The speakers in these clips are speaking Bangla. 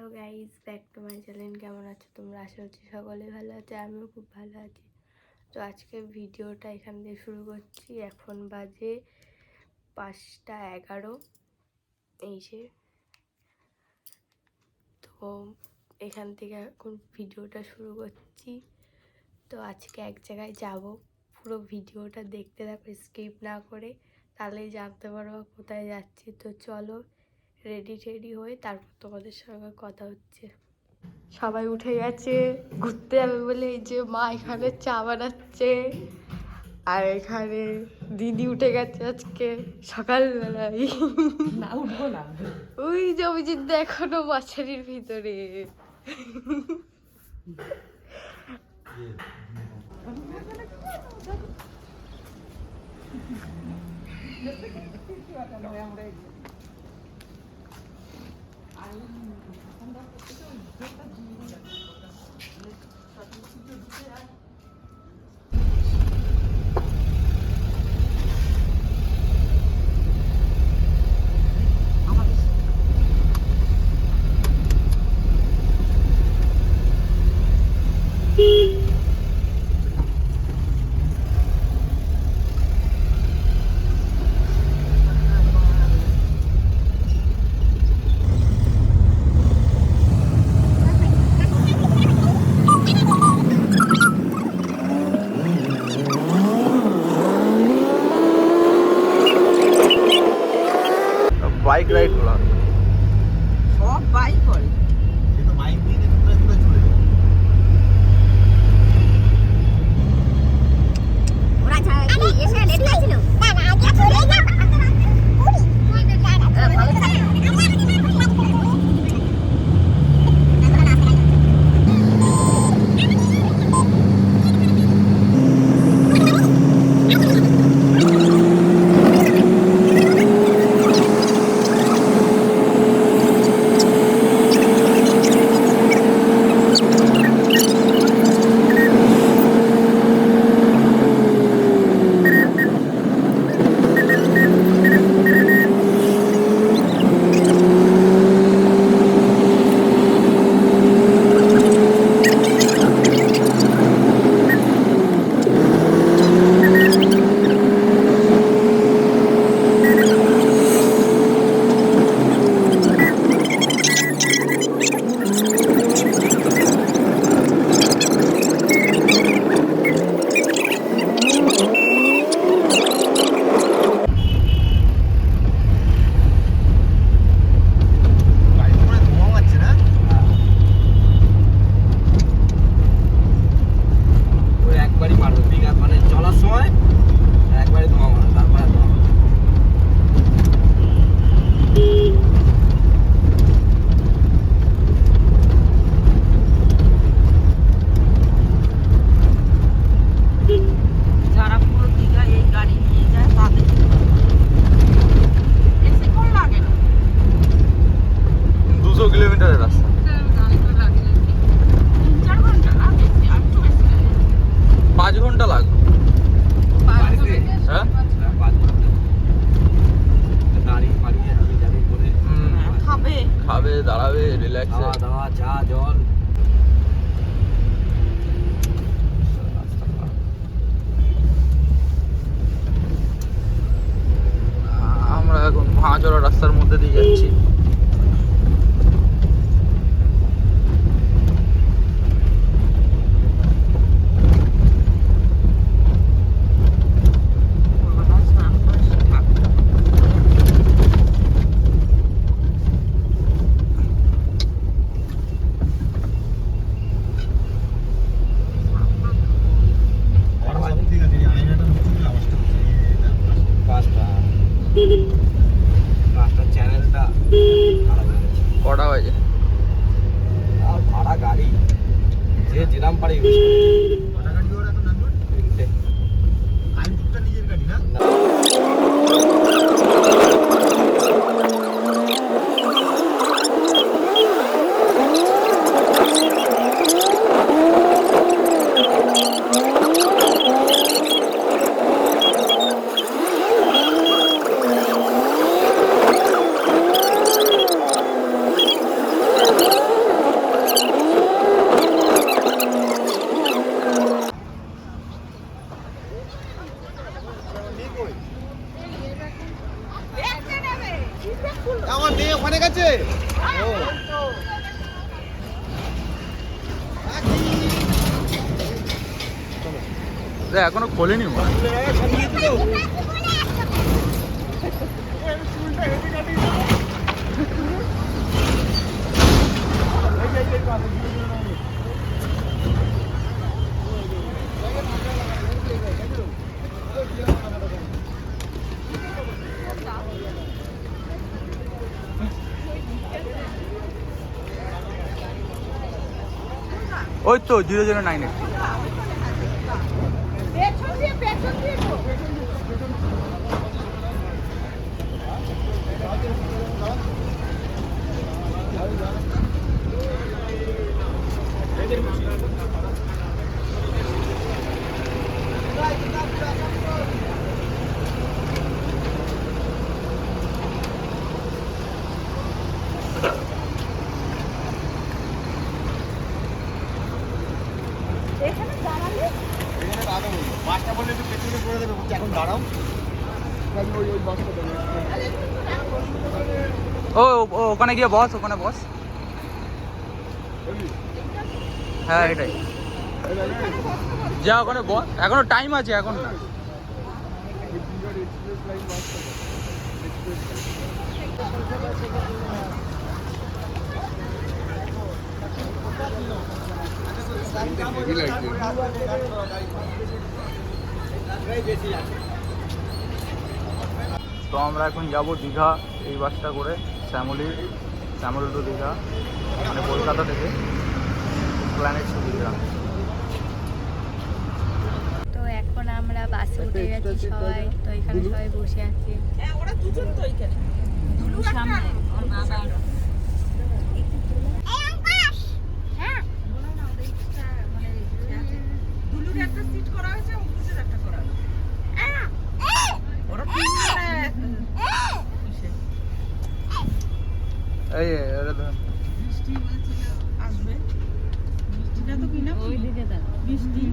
Hello guys, back to my channel. কেমন আছো তোমরা? আশা করছি সকলে ভালো আছে, আমিও খুব ভালো আছি। তো আজকে ভিডিওটা এখান দিয়ে শুরু করছি। এখন বাজে 5টা 11। এই যে, তো এখান থেকে এখন ভিডিওটা শুরু করছি। তো আজকে এক জায়গায় যাব, পুরো ভিডিওটা দেখতে থাকো স্কিপ না করে, তাহলেই জানতে পারবো কোথায় যাচ্ছি। তো চলো রেডি হয়ে তারপর তোমাদের সঙ্গে কথা হচ্ছে। সবাই উঠে গেছে ঘুরতে যাবে বলে। এই যে মা এখানে চা বানাচ্ছে, আর এখানে দিদি উঠে গেছে আজকে সকালবেলায়। না উঠবো না, ওই যে অভিজিৎ এখনো মাছারির ভিতরে। বাইক রাইড করা সব বাইক করে। বাইক নিয়ে কোথায় কোথায় চলে যায়। ওরা এসে রেডি হয়েছিল। না না আগে চলে যা। যারা পুরো দীঘা এই গাড়ি নিয়ে যায় তাদের বেশিক্ষণ লাগে না, 200 কিলোমিটারের রাস্তা। গাড়ি করে লাগে 3-4 ঘন্টা না, বেশি আর একটু বেশি লাগে। 5 ঘন্টা লাগবে। হ্যাঁ খাবে খাবে, দাঁড়াবে, রিল্যাক্স, খাওয়া দাওয়া, চা জল। আমরা এখন ভাঁচড়া রাস্তার মধ্যে দিয়ে যাচ্ছি। স্নান করে থাকবে। ঠিক আছে, আয়নাটা পাঁচটা চ্যানেলটা খারাপ হয়ে গেছে। কটা বাজে? আর ভাড়া গাড়ি যে যেরাম পারে ইউজ করে। তিনটে। নিজের গাড়ি না? এখনো খোলেনি মনে হয়। ওই তো 0098 ও ও, ওখানে গিয়ে বস, ওখানে বস। হ্যাঁ এটাই, যা ওখানে বস, এখনো টাইম আছে এখন না। তো আমরা এখন যাব দীঘা এই বাসটা করে, শ্যামলী টু দীঘা, মানে কলকাতা থেকে প্ল্যানেট টু দীঘা। তো এখন আমরা বাসে উঠে গেছি সবাই, তো এখানে সবাই বসে আছে। ওরা দুজন তো এখানে সামনে ওর বাবা দুলুর একটা সিট করা হয়েছে, অঙ্কুশের একটা করা হয়েছে। ওরা এই এটা ধর, বৃষ্টি বলছিল আসবে, বৃষ্টিটা তো কিনা বৃষ্টি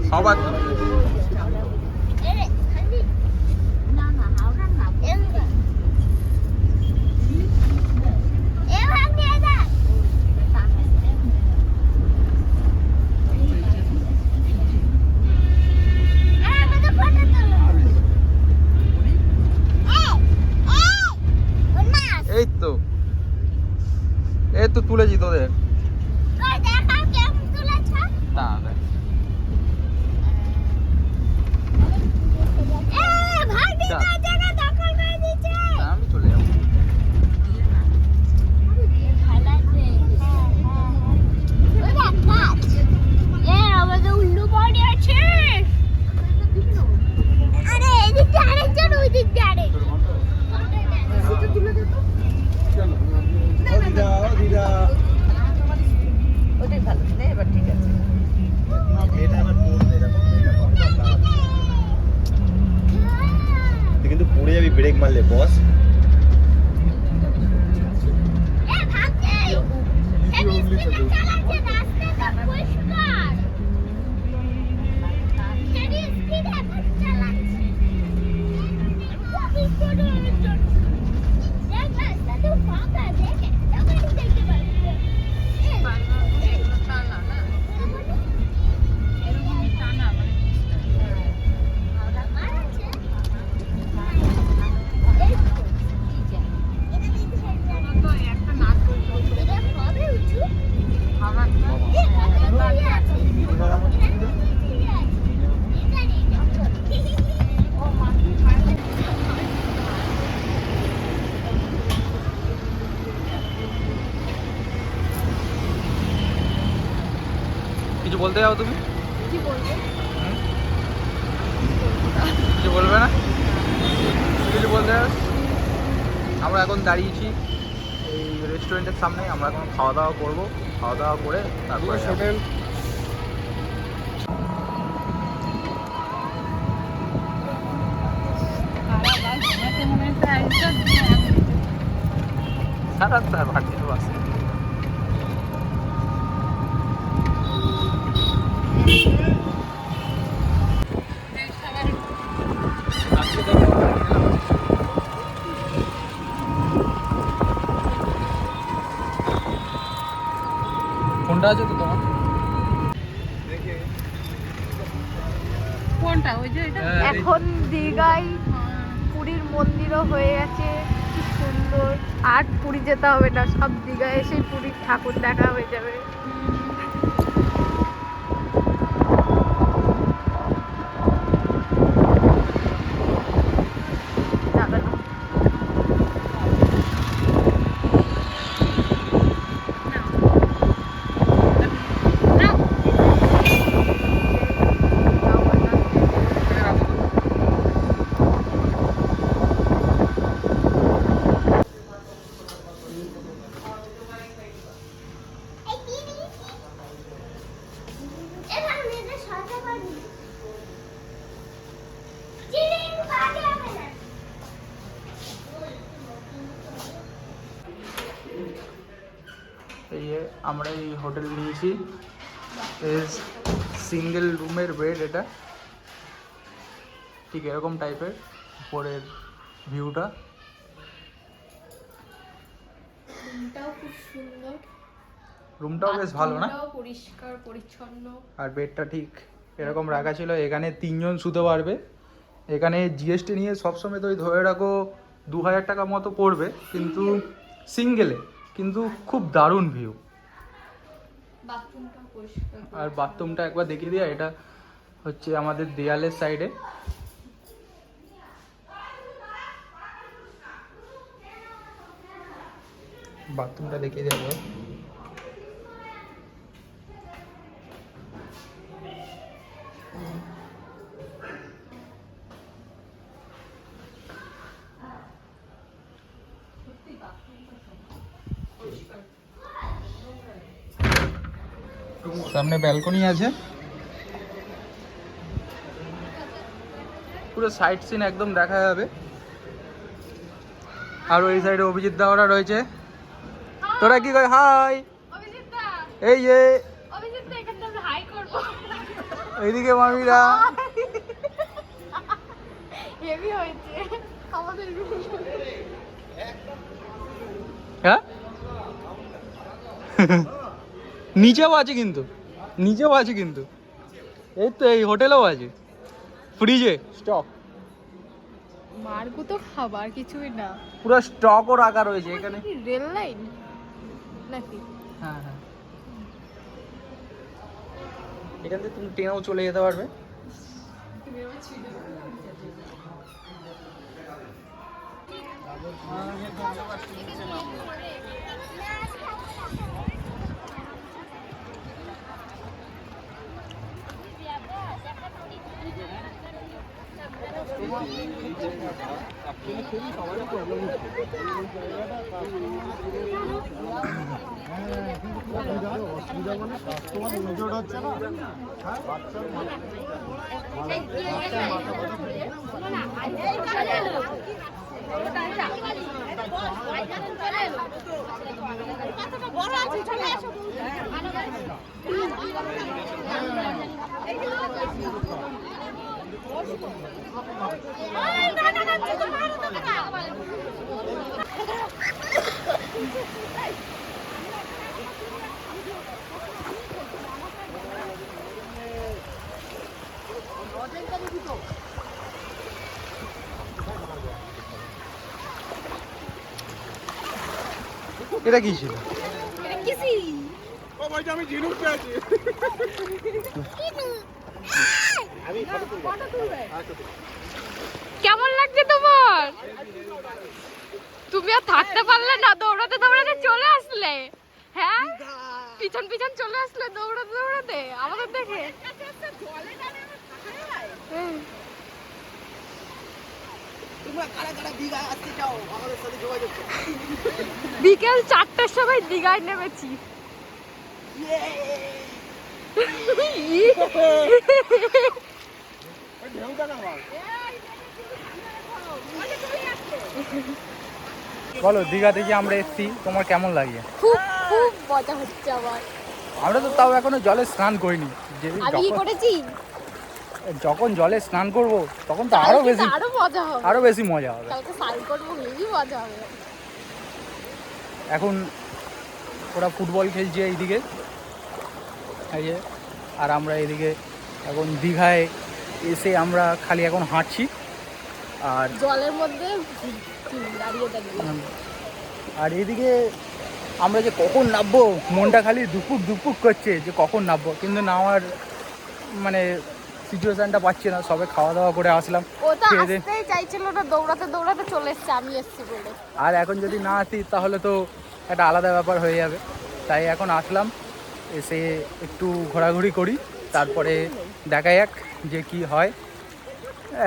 সবার এই তো তুলেছি তোদের। না আমি চলে যাবো। কিন্তু বলতে যাও তুমি? কি বলবো? কিছু বলবে না? কিছু বলতে যাও? আমরা এখন দাঁড়িয়েছি এই রেস্টুরেন্টের সামনে। আমরা এখন খাওয়া দাওয়া করবো, খাওয়া দাওয়া করে তারপরে হোটেল। সারা তার ভাটির বাসে কোনটা আছে তো তোমার? কোনটা? ওই যে এটা? এখন দীঘায় পুরীর মন্দিরও হয়ে গেছে, কি সুন্দর। আর পুরী যেতে হবে না, সব দীঘায় এসে পুরীর ঠাকুর দেখা হয়ে যাবে। যাবে না। এই যে আমরা এই হোটেল নিয়েছি, সিঙ্গেল রুমের বেড। এটা ঠিক এরকম টাইপের উপরের ভিউটা। রুমটাও খুব সুন্দর, রুমটাও বেশ ভালো না? বাথরুমটাও পরিষ্কার পরিচ্ছন্ন। আর বেডটা ঠিক এরকম রাখা ছিল। এখানে 3 জন শুতে পারবে। এখানে জিএসটি নিয়ে সবসময় তো ওই ধরে রাখো 2000 টাকা মতো পড়বে, কিন্তু সিঙ্গেলে কিন্তু খুব দারুণ ভিউ। বাথরুমটাও পরিষ্কার। আর বাথরুমটা একবার দেখিয়ে দিয়া, এটা হচ্ছে আমাদের দেয়ালের সাইডে। বাথরুমটা দেখিয়ে দেবো। সামনে ব্যালকনি আছে, পুরো সাইড সিন একদম দেখা যাবে। আর ওই সাইডে অভিজিৎ দাওয়ারা রয়েছে। তোরা কি কই? হাই। এই যে এইদিকে মামিরা। হেভি হয়েছে আমাদের হ্যাঁ নিচেও আছে কিন্তু, নিচেও আছে কিন্তু। এই তো এই হোটেলেও আছে, ফ্রিজে স্টক। মার্গু তো খাবার কিছুই না, পুরো স্টকও রাখা রয়েছে এখানে। রেল লাইন নাকি? হ্যাঁ হ্যাঁ, এখান থেকে তুমি ট্রেনেও চলে যেতে পারবে। এটা কি ছিল? কেমন লাগছে তোমার? তুমি আর থাকতে পারলে না, দৌড়াতে দৌড়াতে চলে আসলে। হ্যাঁ পিছন পিছন চলে আসলে দৌড়াতে দৌড়াতে আমাদের দেখে। হুম। বিকেল 4টার সময় দীঘায় নেমেছি। বলো দীঘা থেকে আমরা এসেছি, তোমার কেমন লাগে? খুব খুব মজা হচ্ছে আমার। আমরা তো তাও এখনো জলে স্নান করিনি। আমি কি করেছি? যখন জলে স্নান করব তখন তো আরো বেশি মজা হবে, আরো বেশি মজা হবে। কালকে স্নান করবো, হেভি মজা হবে। এখন ওরা ফুটবল খেলছে এইদিকে, এই যে, আর আমরা এদিকে এখন দীঘায় এসে আমরা খালি এখন হাঁটছি আর জলের মধ্যে দাঁড়িয়ে দাঁড়িয়ে। আর এদিকে আমরা যে কখন নামবো মনটা খালি দুপুক দুপুক করছে যে কখন নামবো, কিন্তু নামার মানে সিচুয়েশনটা পাচ্ছি না। সবে খাওয়া দাওয়া করে আসলাম, ও তো খেয়ে দিয়ে। আসতেই চাইছিল না, দৌড়াতে দৌড়াতে চলে এসছে, আমি এসছি বলে। আর এখন যদি না আসি তাহলে তো একটা আলাদা ব্যাপার হয়ে যাবে, তাই এখন আসলাম, এসে একটু ঘোরাঘুরি করি, তারপরে দেখা যাক যে কি হয়।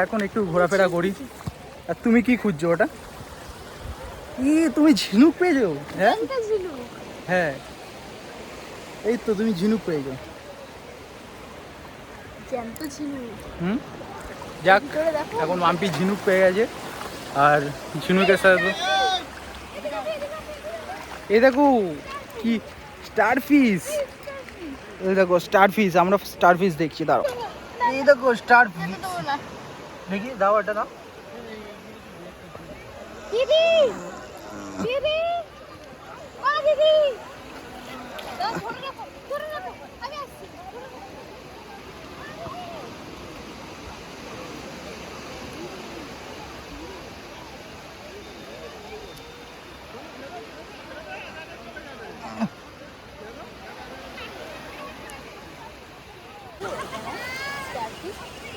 এখন একটু ঘোরাফেরা করি। আর তুমি কি খুঁজছো ওটা? তুমি ঝিনুক পেয়েছো? হ্যাঁ হ্যাঁ, এই তো তুমি ঝিনুক পেয়েছো। জ্যান্ত ছিল। যাক, এখন মাম্পি ঝিনুক পেয়ে গেছে, আর ঝিনুকের সাথে তো এই দেখো কি স্টার ফিশ, এই দেখো স্টার ফিশ, আমরা স্টার ফিশ দেখছি। দাঁড়াও, এই দেখো স্টার ফিশ, দেখি দাও, এটা দাও। দিদি দিদি ও দিদি, দাও, ধরে রাখো, আমি আসছি।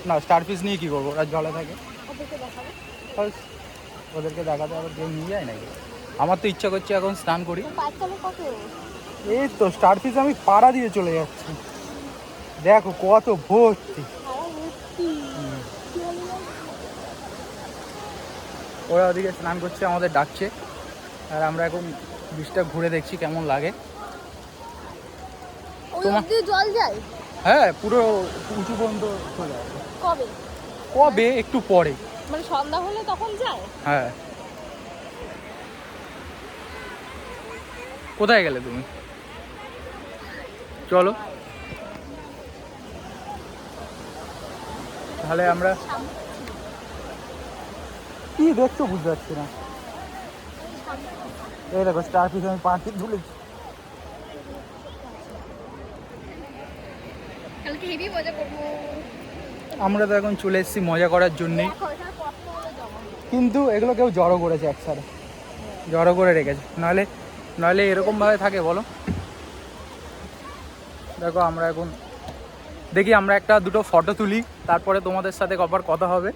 না, স্টার ফিশ নিয়ে কি করবো? ওরা জলে থাকে, ওদেরকে দেখাতে আবার কেউ নিয়ে যায় নাকি? আমার তো ইচ্ছা করছে এখন স্নান করি। এই তো স্টার ফিশ আমি পাড়া দিয়ে চলে যাচ্ছি, দেখো কত ভর্তি। ওরা ওদিকে স্নান করছে, আমাদের ডাকছে, আর আমরা এখন বিচটা ঘুরে দেখছি কেমন লাগে। তোমার জল যায়? হ্যাঁ, পুরো উঁচু পর্যন্ত চলে আসে। কবে? কবে? একটু পরে, মানে সন্ধ্যা হলে তখন যায়? হ্যাঁ। কোথায় গেলে তুমি? চলো তাহলে আমরা কি দেখছো বুঝতে পারছি না। এই দেখো স্টার ফিশ আমি পাঁচটি তুলেছি। কালকে হেভি মজা করবো। আমরা তো এখন চলে এসেছি মজা করার জন্যেই, কিন্তু এগুলো কেউ জড়ো করেছে, একসাথে জড়ো করে রেখেছে, নাহলে এরকমভাবে থাকে বলো? দেখো আমরা এখন দেখি, আমরা একটা দুটো ফটো তুলি, তারপরে তোমাদের সাথে আবার কথা হবে।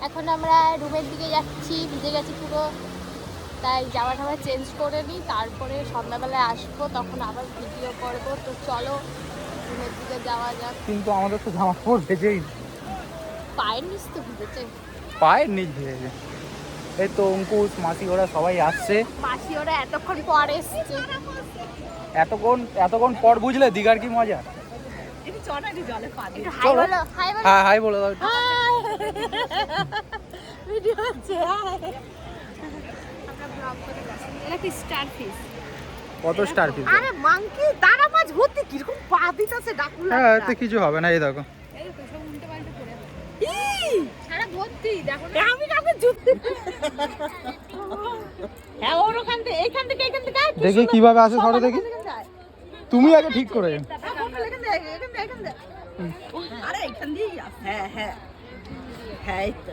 এখন আমরা রুমের দিকে যাচ্ছি, ভিজে গেছি পুরো, তাই জামা টামা চেঞ্জ করে নিই, তারপরে সন্ধ্যাবেলায় আসবো, তখন আবার ভিডিও করবো। তো চলো রুমের দিকে যাওয়া যাক। কিন্তু আমাদের তো জামা কাপড় ভেজেই, পায়ের নিচ তো ভিজেছে, পায়ের নিচ ভেজেছে। এই তো অঙ্কুশ মাসি ওরা সবাই আসছে, মাসি ওরা এতক্ষণ পর এসছে। এতক্ষণ পর বুঝলে দীঘার কি মজা। হাই বলো, হাই বলো। হ্যাঁ হাই বলে দাও। ভিডিও হচ্ছে, হাই। আমরা ব্লগ করে যাচ্ছি। এটা কি স্টার ফিশ? কত স্টার ফিশ? আরে মাংকি দাঁড়া মাছ ভর্তি, কিরকম পা দিতেছে ডাকুলা। হ্যাঁ, এতে কিছু হবে না, এই দেখো। এই তো সব উল্টো পাল্টে পড়ে আছে। সারা ভর্তি, দেখো না। আমি কাকে জুতি। হ্যাঁ, ওর ওখান থেকে এখান থেকে দেখি কিভাবে আসে, ধরো দেখি, তুমি আগে ঠিক করে। আরে এখান দিয়ে হ্যাঁ হ্যাঁ হ্যাঁ, এই তো